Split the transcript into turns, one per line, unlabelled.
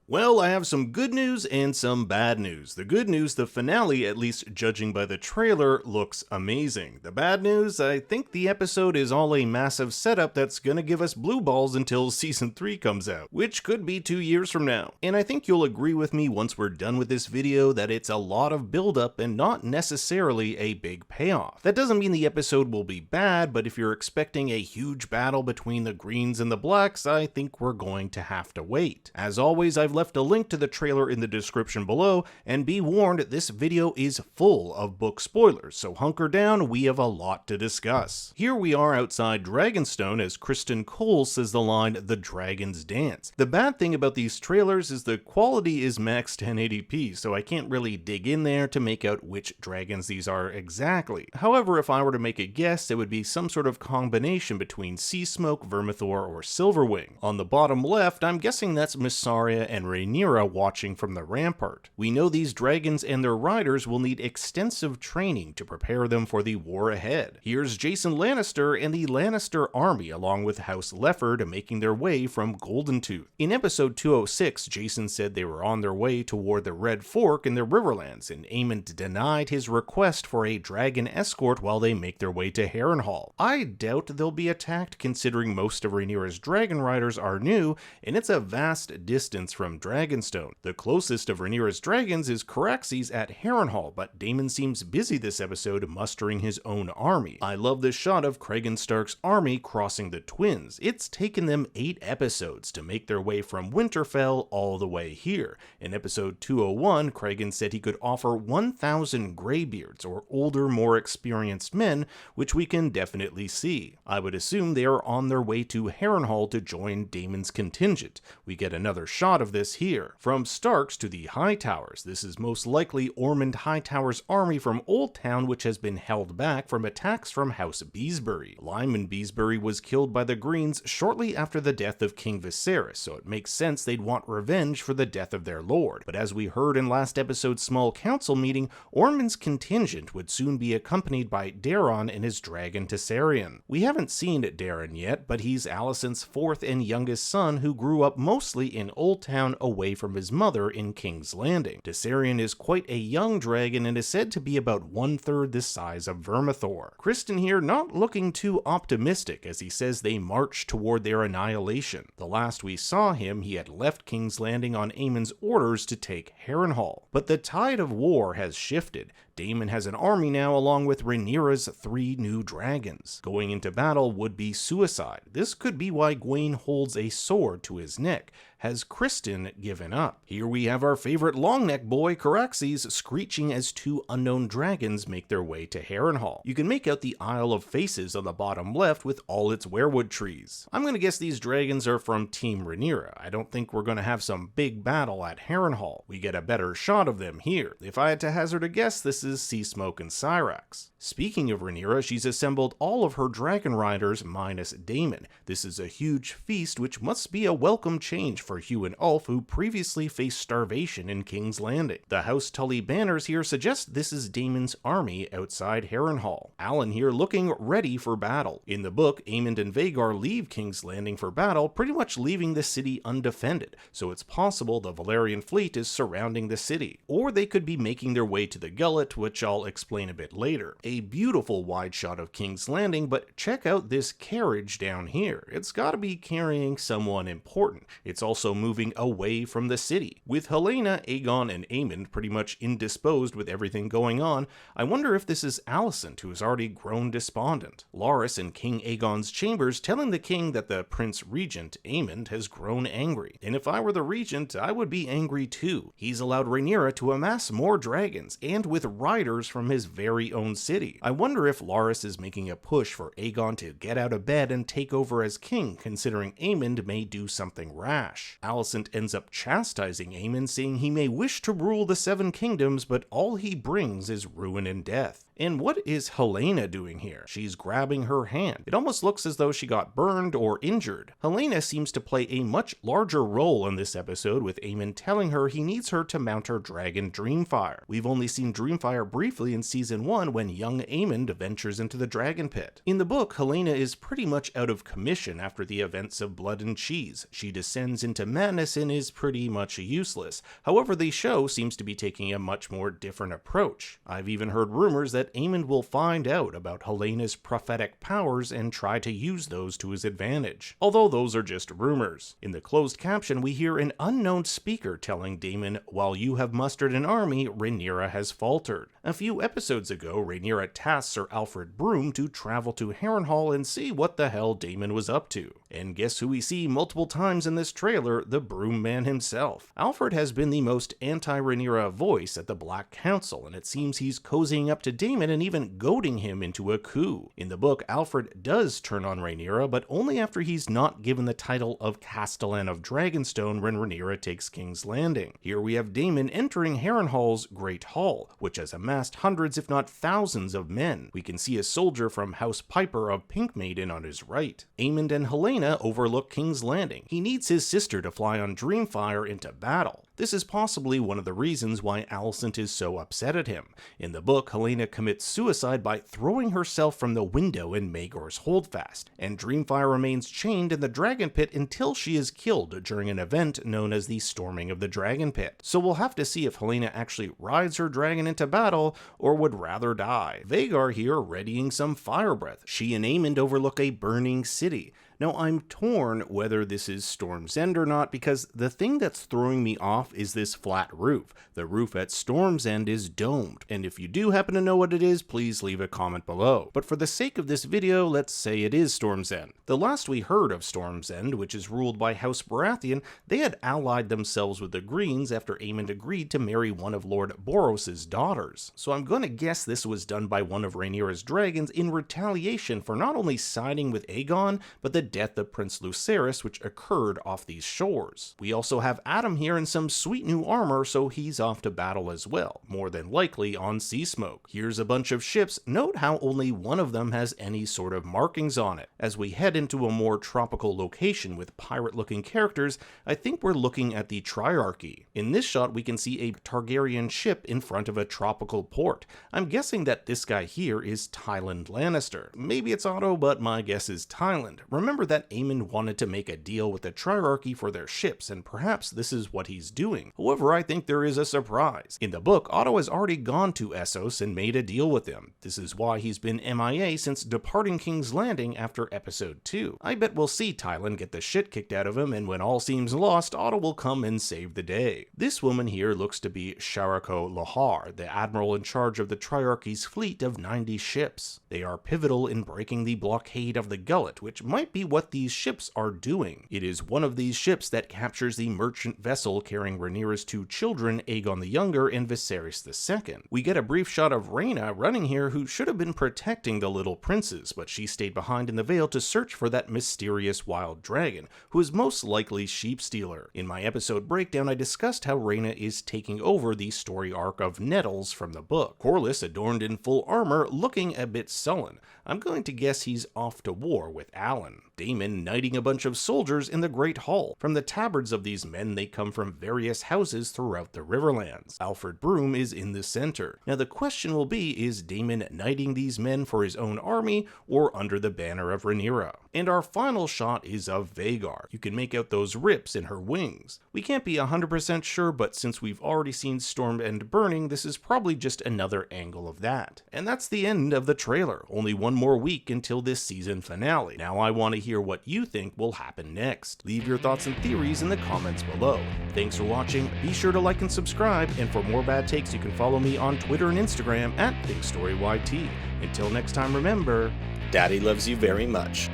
Well, I have some good news and some bad news. The good news, the finale, at least judging by the trailer, looks amazing. The bad news, I think the episode is all a massive setup that's gonna give us blue balls until season 3 comes out, which could be 2 years from now. And I think you'll agree with me once we're done with this video that it's a lot of build-up and not necessarily a big payoff. That doesn't mean the episode will be bad, but if you're expecting a huge battle between the greens and the blacks, I think we're going to have to wait. As always, I've left a link to the trailer in the description below, and be warned, this video is full of book spoilers, so hunker down, we have a lot to discuss. Here we are outside Dragonstone as Criston Cole says the line, "The Dragons Dance." The bad thing about these trailers is the quality is max 1080p, so I can't really dig in there to make out which dragons these are exactly. However, if I were to make a guess, it would be some sort of combination between Seasmoke, Vermithor, or Silverwing. On the bottom left, I'm guessing that's Mysaria and Rhaenyra watching from the rampart. We know these dragons and their riders will need extensive training to prepare them for the war ahead. Here's Jason Lannister and the Lannister army along with House Lefford making their way from Goldentooth. In episode 206, Jason said they were on their way toward the Red Fork in the Riverlands, and Aemond denied his request for a dragon escort while they make their way to Harrenhal. I doubt they'll be attacked considering most of Rhaenyra's dragon riders are new, and it's a vast distance from Dragonstone. The closest of Rhaenyra's dragons is Caraxes at Harrenhal, but Daemon seems busy this episode mustering his own army. I love this shot of Cregan Stark's army crossing the Twins. It's taken them 8 episodes to make their way from Winterfell all the way here. In episode 201, Cregan said he could offer 1,000 greybeards, or older, more experienced men, which we can definitely see. I would assume they are on their way to Harrenhal to join Daemon's contingent. We get another shot of this here. From Starks to the Hightowers, this is most likely Ormond Hightower's army from Oldtown, which has been held back from attacks from House Beesbury. Lyman Beesbury was killed by the Greens shortly after the death of King Viserys, so it makes sense they'd want revenge for the death of their lord. But as we heard in last episode's small council meeting, Ormond's contingent would soon be accompanied by Daeron and his dragon Tessarion. We haven't seen Daeron yet, but he's Alicent's 4th and youngest son who grew up mostly in Oldtown away from his mother in King's Landing. Tessarion is quite a young dragon and is said to be about 1/3 the size of Vermithor. Criston here not looking too optimistic as he says they march toward their annihilation. The last we saw him, he had left King's Landing on Aemon's orders to take Harrenhal. But the tide of war has shifted. Daemon has an army now along with Rhaenyra's 3 new dragons. Going into battle would be suicide. This could be why Gwaine holds a sword to his neck. Has Criston given up? Here we have our favorite longneck boy, Caraxes, screeching as 2 unknown dragons make their way to Harrenhal. You can make out the Isle of Faces on the bottom left with all its weirwood trees. I'm gonna guess these dragons are from Team Rhaenyra. I don't think we're gonna have some big battle at Harrenhal. We get a better shot of them here. If I had to hazard a guess, this is Seasmoke and Syrax. Speaking of Rhaenyra, she's assembled all of her dragon riders minus Daemon. This is a huge feast which must be a welcome change for Hugh and Ulf, who previously faced starvation in King's Landing. The House Tully banners here suggest this is Daemon's army outside Harrenhal. Alan here looking ready for battle. In the book, Aemond and Vhagar leave King's Landing for battle, pretty much leaving the city undefended, so it's possible the Valyrian fleet is surrounding the city. Or they could be making their way to the Gullet, which I'll explain a bit later. A beautiful wide shot of King's Landing, but check out this carriage down here. It's gotta be carrying someone important. It's also moving away from the city. With Helaena, Aegon, and Aemond pretty much indisposed with everything going on, I wonder if this is Alicent, who has already grown despondent. Loras in King Aegon's chambers telling the king that the Prince Regent, Aemond, has grown angry. And if I were the regent, I would be angry too. He's allowed Rhaenyra to amass more dragons, and with riders from his very own city. I wonder if Loras is making a push for Aegon to get out of bed and take over as king, considering Aemond may do something rash. Alicent ends up chastising Aemond, saying he may wish to rule the 7 kingdoms, but all he brings is ruin and death. And what is Helena doing here? She's grabbing her hand. It almost looks as though she got burned or injured. Helena seems to play a much larger role in this episode, with Aemon telling her he needs her to mount her dragon Dreamfire. We've only seen Dreamfire briefly in season 1 when young Aemond ventures into the dragon pit. In the book, Helena is pretty much out of commission after the events of Blood and Cheese. She descends into madness and is pretty much useless. However, the show seems to be taking a much more different approach. I've even heard rumors that Aemond will find out about Helena's prophetic powers and try to use those to his advantage. Although those are just rumors. In the closed caption, we hear an unknown speaker telling Daemon, "While you have mustered an army, Rhaenyra has faltered." A few episodes ago, Rhaenyra tasked Sir Alfred Broom to travel to Harrenhal and see what the hell Daemon was up to. And guess who we see multiple times in this trailer? The Broom Man himself. Alfred has been the most anti-Rhaenyra voice at the Black Council, and it seems he's cozying up to Daemon and even goading him into a coup. In the book, Alfred does turn on Rhaenyra, but only after he's not given the title of Castellan of Dragonstone when Rhaenyra takes King's Landing. Here we have Daemon entering Harrenhal's Great Hall, which has amassed hundreds if not thousands of men. We can see a soldier from House Piper of Pink Maiden on his right. Aemond and Helena overlook King's Landing. He needs his sister to fly on Dreamfire into battle. This is possibly one of the reasons why Alicent is so upset at him. In the book, Helena commits suicide by throwing herself from the window in Maegor's Holdfast, and Dreamfire remains chained in the Dragon Pit until she is killed during an event known as the Storming of the Dragon Pit. So we'll have to see if Helena actually rides her dragon into battle, or would rather die. Vhagar here readying some fire breath. She and Aemond overlook a burning city. Now, I'm torn whether this is Storm's End or not, because the thing that's throwing me off is this flat roof. The roof at Storm's End is domed, and if you do happen to know what it is, please leave a comment below. But for the sake of this video, let's say it is Storm's End. The last we heard of Storm's End, which is ruled by House Baratheon, they had allied themselves with the Greens after Aemond agreed to marry one of Lord Boros's daughters. So I'm gonna guess this was done by one of Rhaenyra's dragons in retaliation for not only siding with Aegon, but the death of Prince Lucerys, which occurred off these shores. We also have Adam here in some sweet new armor, so he's off to battle as well, more than likely on Seasmoke. Here's a bunch of ships. Note how only one of them has any sort of markings on it. As we head into a more tropical location with pirate-looking characters, I think we're looking at the Triarchy. In this shot, we can see a Targaryen ship in front of a tropical port. I'm guessing that this guy here is Tyland Lannister. Maybe it's Otto, but my guess is Tyland. Remember that Aemond wanted to make a deal with the Triarchy for their ships, and perhaps this is what he's doing. However, I think there is a surprise. In the book, Otto has already gone to Essos and made a deal with him. This is why he's been MIA since departing King's Landing after episode 2. I bet we'll see Tyland get the shit kicked out of him, and when all seems lost, Otto will come and save the day. This woman here looks to be Sharako Lohar, the admiral in charge of the Triarchy's fleet of 90 ships. They are pivotal in breaking the blockade of the Gullet, which might be what these ships are doing. It is one of these ships that captures the merchant vessel carrying Rhaenyra's 2 children, Aegon the Younger and Viserys II. We get a brief shot of Rhaena running here, who should have been protecting the little princes, but she stayed behind in the Vale to search for that mysterious wild dragon, who is most likely Sheepstealer. In my episode breakdown, I discussed how Rhaena is taking over the story arc of Nettles from the book. Corlys, adorned in full armor, looking a bit sullen. I'm going to guess he's off to war with Alan. Daemon knighting a bunch of soldiers in the Great Hall. From the tabards of these men, they come from various houses throughout the Riverlands. Alfred Broom is in the center. Now the question will be, is Daemon knighting these men for his own army or under the banner of Rhaenyra? And our final shot is of Vhagar. You can make out those rips in her wings. We can't be 100% sure, but since we've already seen Storm End burning, this is probably just another angle of that. And that's the end of the trailer. Only one more week until this season finale. Now I want to hear what you think will happen next. Leave your thoughts and theories in the comments below. Thanks for watching. Be sure to like and subscribe, and for more bad takes you can follow me on Twitter and Instagram at BigStoryYT. Until next time, remember, Daddy loves you very much.